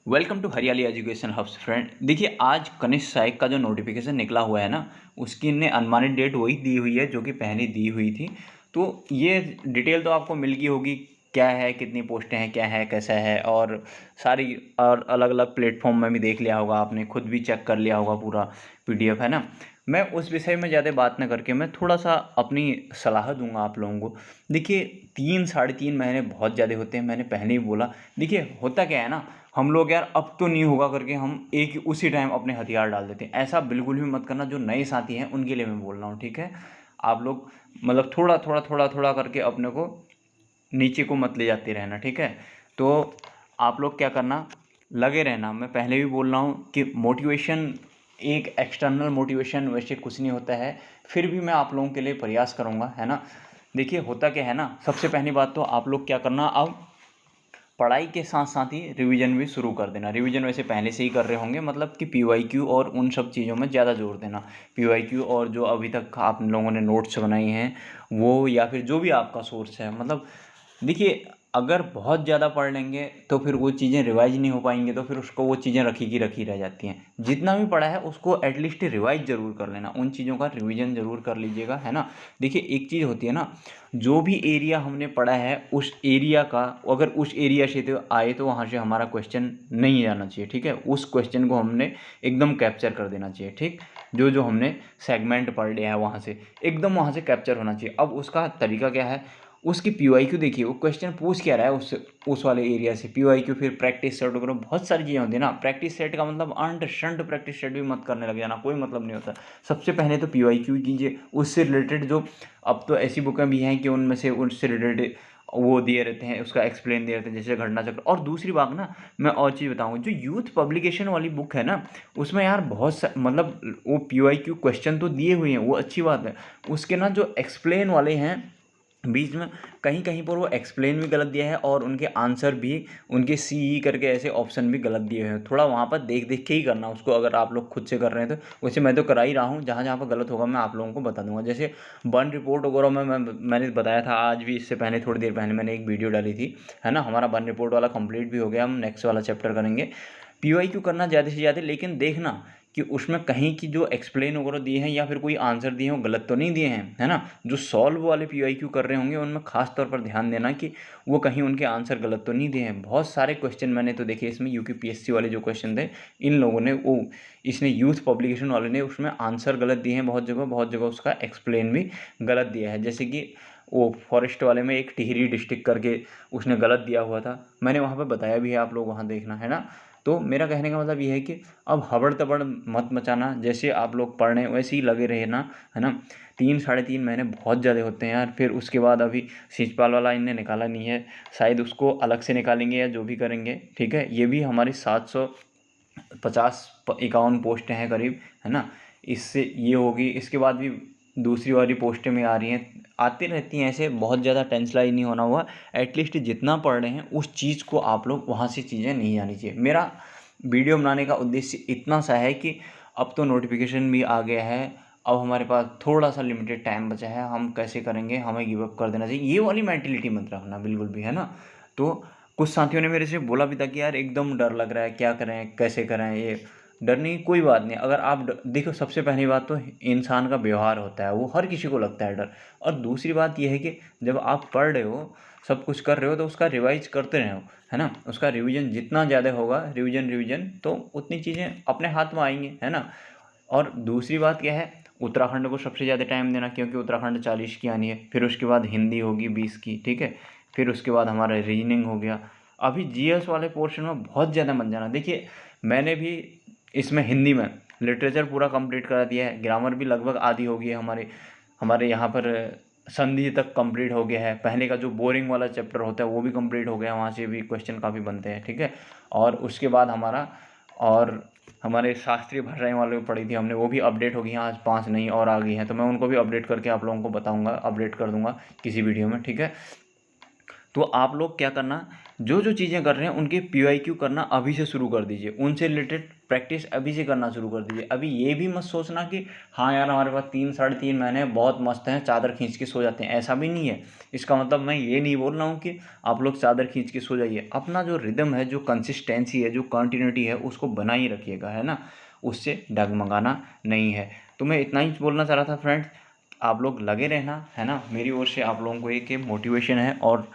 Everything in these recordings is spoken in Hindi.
वेलकम टू हरियाली एजुकेशन हब्स फ्रेंड। देखिए, आज कनिष्क सहायक का जो नोटिफिकेशन निकला हुआ है ना, उसकी इनने अनुमानित डेट वही दी हुई है जो कि पहले दी हुई थी। तो ये डिटेल तो आपको मिल गई होगी, क्या है, कितनी पोस्टें हैं, क्या है, कैसा है, और सारी और अलग अलग प्लेटफॉर्म में भी देख लिया होगा आपने, खुद भी चेक कर लिया होगा पूरा पीडीएफ, है ना। मैं उस विषय में ज़्यादा बात न करके मैं थोड़ा सा अपनी सलाह दूंगा आप लोगों को। देखिए, 3 साढ़े 3 महीने बहुत ज़्यादा होते हैं, मैंने पहले ही बोला। देखिए, होता क्या है ना, हम लोग यार अब तो नहीं होगा करके हम एक ही उसी टाइम अपने हथियार डाल देते हैं। ऐसा बिल्कुल भी मत करना। जो नए साथी हैं उनके लिए मैं बोल रहा हूँ, ठीक है। आप लोग मतलब थोड़ा थोड़ा थोड़ा थोड़ा करके अपने को नीचे को मत ले जाते रहना, ठीक है। तो आप लोग क्या करना, लगे रहना। मैं पहले भी बोल रहा हूँ कि मोटिवेशन, एक एक्सटर्नल मोटिवेशन वैसे कुछ नहीं होता है, फिर भी मैं आप लोगों के लिए प्रयास करूँगा, है ना। देखिए, होता क्या है ना, सबसे पहली बात तो आप लोग क्या करना, अब पढ़ाई के साथ साथ ही रिवीजन भी शुरू कर देना। रिवीजन वैसे पहले से ही कर रहे होंगे, मतलब कि पीवाईक्यू और उन सब चीज़ों में ज़्यादा जोर देना। पीवाईक्यू और जो अभी तक आप लोगों ने नोट्स बनाई हैं वो, या फिर जो भी आपका सोर्स है, मतलब देखिए, अगर बहुत ज़्यादा पढ़ लेंगे तो फिर वो चीज़ें रिवाइज नहीं हो पाएंगी, तो फिर उसको वो चीज़ें रखी की रखी रह जाती हैं। जितना भी पढ़ा है उसको एटलीस्ट रिवाइज ज़रूर कर लेना, उन चीज़ों का रिवीजन ज़रूर कर लीजिएगा, है ना। देखिए, एक चीज़ होती है ना, जो भी एरिया हमने पढ़ा है उस एरिया का, अगर उस एरिया से तो आए तो वहाँ से हमारा क्वेश्चन नहीं आना चाहिए, ठीक है। उस क्वेश्चन को हमने एकदम कैप्चर कर देना चाहिए, ठीक। जो जो हमने सेगमेंट पढ़ लिया है वहाँ से एकदम वहाँ से कैप्चर होना चाहिए। अब उसका तरीका क्या है, उसकी पीवाईक्यू देखिए, वो क्वेश्चन पूछ क्या रहा है उस वाले एरिया से। पीवाईक्यू, फिर प्रैक्टिस सेट वगैरह बहुत सारी चीज़ें होती है ना। प्रैक्टिस सेट का मतलब अंट शंट प्रैक्टिस सेट भी मत करने लग जाना, कोई मतलब नहीं होता। सबसे पहले तो पीवाईक्यू कीजिए, उससे रिलेटेड जो, अब तो ऐसी बुकें भी हैं कि उनमें से उससे रिलेटेड वो दिए रहते हैं, उसका एक्सप्लेन दिए रहते हैं, जैसे घटना चक्र। और दूसरी बात ना, मैं और चीज़ बताऊंगा, जो यूथ पब्लिकेशन वाली बुक है ना, उसमें यार बहुत मतलब वो पीवाईक्यू क्वेश्चन तो दिए हुए हैं, वो अच्छी बात है। उसके ना जो एक्सप्लेन वाले हैं बीच में, कहीं कहीं पर वो एक्सप्लेन भी गलत दिया है, और उनके आंसर भी, उनके सी ई करके ऐसे ऑप्शन भी गलत दिए हुए हैं। थोड़ा वहाँ पर देख देख के ही करना उसको, अगर आप लोग खुद से कर रहे हैं तो। वैसे मैं तो करा ही रहा हूँ, जहाँ जहाँ पर गलत होगा मैं आप लोगों को बता दूंगा। जैसे वन रिपोर्ट वगैरह में मैंने बताया था, आज भी इससे पहले थोड़ी देर पहले मैंने एक वीडियो डाली थी, है ना। हमारा वन रिपोर्ट वाला कंप्लीट भी हो गया, हम नेक्स्ट वाला चैप्टर करेंगे। पीवाईक्यू करना ज़्यादा से ज़्यादा, लेकिन देखना कि उसमें कहीं की जो एक्सप्लेन वगैरह दिए हैं या फिर कोई आंसर दिए हैं वो गलत तो नहीं दिए हैं, है ना। जो सॉल्व वाले पीवाईक्यू कर रहे होंगे उनमें खास तौर पर ध्यान देना कि वो कहीं उनके आंसर गलत तो नहीं दिए हैं। बहुत सारे क्वेश्चन मैंने तो देखे इसमें, यूपीपीएससी वाले जो क्वेश्चन थे, इन लोगों ने वो, इसने यूथ पब्लिकेशन वाले ने उसमें आंसर गलत दिए हैं बहुत जगह उसका एक्सप्लेन भी गलत दिया है। जैसे कि वो फॉरेस्ट वाले में एक टिहरी डिस्ट्रिक्ट करके उसने गलत दिया हुआ था, मैंने वहाँ पर बताया भी है, आप लोग वहाँ देखना, है ना। तो मेरा कहने का मतलब ये है कि अब हबड़ तबड़ मत मचाना, जैसे आप लोग पढ़ रहे हैं वैसे ही लगे रहे ना, है ना। 3 साढ़े 3 महीने बहुत ज़्यादा होते हैं यार। फिर उसके बाद अभी शिषपाल वाला इनने निकाला नहीं है, शायद उसको अलग से निकालेंगे या जो भी करेंगे, ठीक है। ये भी हमारी 750-51 पोस्टें हैं करीब, है ना। इससे ये होगी, इसके बाद भी दूसरी वाली पोस्टें में आ रही हैं, आती रहती हैं ऐसे, बहुत ज़्यादा टेंशनाइज नहीं होना हुआ। एटलीस्ट जितना पढ़ रहे हैं उस चीज़ को आप लोग वहाँ से चीज़ें नहीं आनी चाहिए। मेरा वीडियो बनाने का उद्देश्य इतना सा है कि अब तो नोटिफिकेशन भी आ गया है, अब हमारे पास थोड़ा सा लिमिटेड टाइम बचा है, हम कैसे करेंगे, हमें गिव अप कर देना चाहिए, ये वाली मेंटेलिटी मत रखना बिल्कुल भी, है ना। तो कुछ साथियों ने मेरे से बोला भी था कि यार एकदम डर लग रहा है, क्या करें, कैसे करें। ये डर नहीं, कोई बात नहीं। अगर आप देखो, सबसे पहली बात तो इंसान का व्यवहार होता है, वो हर किसी को लगता है डर। और दूसरी बात यह है कि जब आप पढ़ रहे हो, सब कुछ कर रहे हो, तो उसका रिवाइज करते रहो, है ना। उसका रिवीजन जितना ज़्यादा होगा, रिवीजन रिवीजन, तो उतनी चीज़ें अपने हाथ में आएंगी, है ना। और दूसरी बात क्या है, उत्तराखंड को सबसे ज़्यादा टाइम देना, क्योंकि उत्तराखंड 40 की आनी है। फिर उसके बाद हिंदी होगी 20 की, ठीक है। फिर उसके बाद हमारा रीजनिंग हो गया। अभी जीएस वाले पोर्शन में बहुत ज़्यादा मत जाना। देखिए, मैंने भी इसमें हिंदी में लिटरेचर पूरा कंप्लीट करा दिया है, ग्रामर भी लगभग आधी हो गई है हमारे हमारे यहाँ पर। संधि तक कंप्लीट हो गया है, पहले का जो बोरिंग वाला चैप्टर होता है वो भी कंप्लीट हो गया, वहाँ से भी क्वेश्चन काफ़ी बनते हैं, ठीक है। और उसके बाद और हमारे शास्त्रीय भाषाएं वाले पढ़ी थी हमने, वो भी अपडेट हो गई हैं, आज 5 नहीं और आ गई हैं, तो मैं उनको भी अपडेट करके आप लोगों को बताऊंगा, अपडेट कर दूंगा किसी वीडियो में, ठीक है। तो आप लोग क्या करना, जो जो चीज़ें कर रहे हैं उनके PYQ करना अभी से शुरू कर दीजिए, उनसे रिलेटेड प्रैक्टिस अभी से करना शुरू कर दीजिए। अभी ये भी मत सोचना कि हाँ यार हमारे पास 3 साढ़े 3 महीने हैं, बहुत मस्त हैं, चादर खींच के सो जाते हैं, ऐसा भी नहीं है। इसका मतलब मैं ये नहीं बोल रहा हूँ कि आप लोग चादर खींच के सो जाइए। अपना जो रिदम है, जो कंसिस्टेंसी है, जो कंटिन्यूटी है, उसको बनाए रखिएगा, है ना, उससे डगमगाना नहीं है। तो मैं इतना ही बोलना चाह रहा था फ्रेंड्स, आप लोग लगे रहना, है ना। मेरी ओर से आप लोगों को एक मोटिवेशन है, और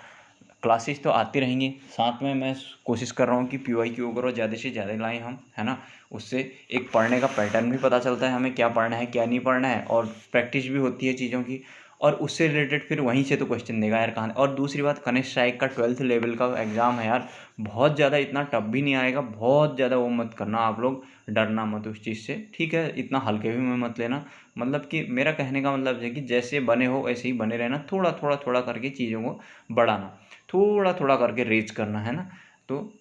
क्लासेस तो आती रहेंगी, साथ में मैं कोशिश कर रहा हूँ कि PYQ करो ज़्यादा से ज़्यादा लाएँ हम, है ना। उससे एक पढ़ने का पैटर्न भी पता चलता है हमें, क्या पढ़ना है क्या नहीं पढ़ना है, और प्रैक्टिस भी होती है चीज़ों की, और उससे रिलेटेड फिर वहीं से तो क्वेश्चन देगा यार कहाँ। और दूसरी बात, कनिष्ठ सहायक का 12th लेवल का एग्ज़ाम है यार, बहुत ज़्यादा इतना टफ भी नहीं आएगा, बहुत ज़्यादा वो मत करना आप लोग, डरना मत उस चीज़ से, ठीक है। इतना हल्के भी में मत लेना। मतलब कि मेरा कहने का मतलब है कि जैसे बने हो ऐसे ही बने रहना, थोड़ा थोड़ा थोड़ा करके चीज़ों को बढ़ाना, थोड़ा थोड़ा करके रेज करना, है ना। तो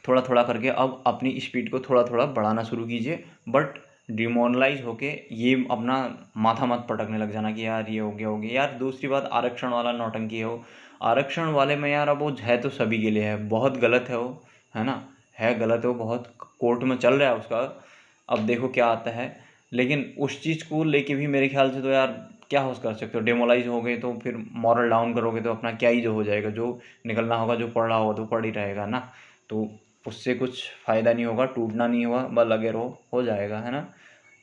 थोड़ा थोड़ा करके अब अपनी स्पीड को थोड़ा थोड़ा बढ़ाना शुरू कीजिए, बट डिमोरलाइज होके ये अपना माथा मत पटकने लग जाना कि यार ये हो गया यार। दूसरी बात, आरक्षण वाला नौटंकी है वो, आरक्षण वाले में यार अब वो है तो सभी के लिए है, बहुत गलत है वो, है ना, है गलत है वो, बहुत कोर्ट में चल रहा है उसका, अब देखो क्या आता है। लेकिन उस चीज़ को लेके भी मेरे ख्याल से तो यार क्या हो कर सकते हो, डेमोलाइज हो गए तो फिर मॉरल डाउन करोगे तो अपना क्या ही जो हो जाएगा, जो निकलना होगा, जो पढ़ रहा होगा तो पढ़ ही रहेगा ना। तो उससे कुछ फ़ायदा नहीं होगा, टूटना नहीं होगा, बस लगे रहो, हो जाएगा, है ना।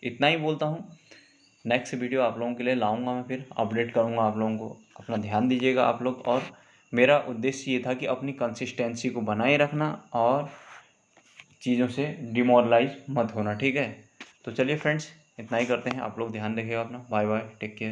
इतना ही बोलता हूँ। नेक्स्ट वीडियो आप लोगों के लिए लाऊंगा, मैं फिर अपडेट करूँगा आप लोगों को, अपना ध्यान दीजिएगा आप लोग। और मेरा उद्देश्य ये था कि अपनी कंसिस्टेंसी को बनाए रखना और चीज़ों से डिमोरलाइज मत होना, ठीक है। तो चलिए फ्रेंड्स, इतना ही करते हैं, आप लोग ध्यान रखिएगा अपना, बाय बाय, टेक केयर।